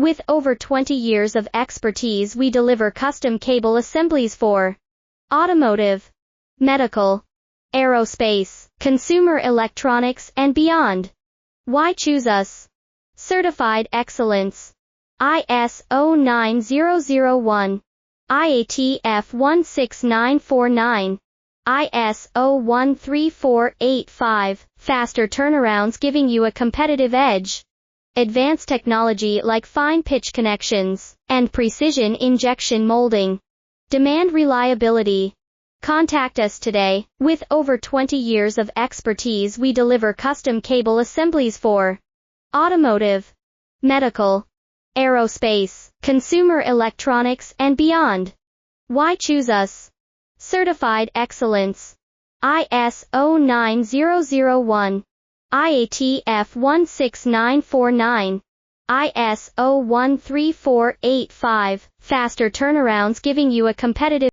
With over 20 years of expertise, we deliver custom cable assemblies for automotive, medical, aerospace, consumer electronics, and beyond. Why choose us? Certified excellence. ISO 9001, IATF 16949, ISO 13485, faster turnarounds giving you a competitive edge. Advanced technology like fine pitch connections and precision injection molding. Demand reliability. Contact us today. With over 20 years of expertise, we deliver custom cable assemblies for automotive, medical, aerospace, consumer electronics, and beyond. Why choose us? Certified excellence. ISO 9001, IATF 16949, ISO 13485, faster turnarounds giving you a competitive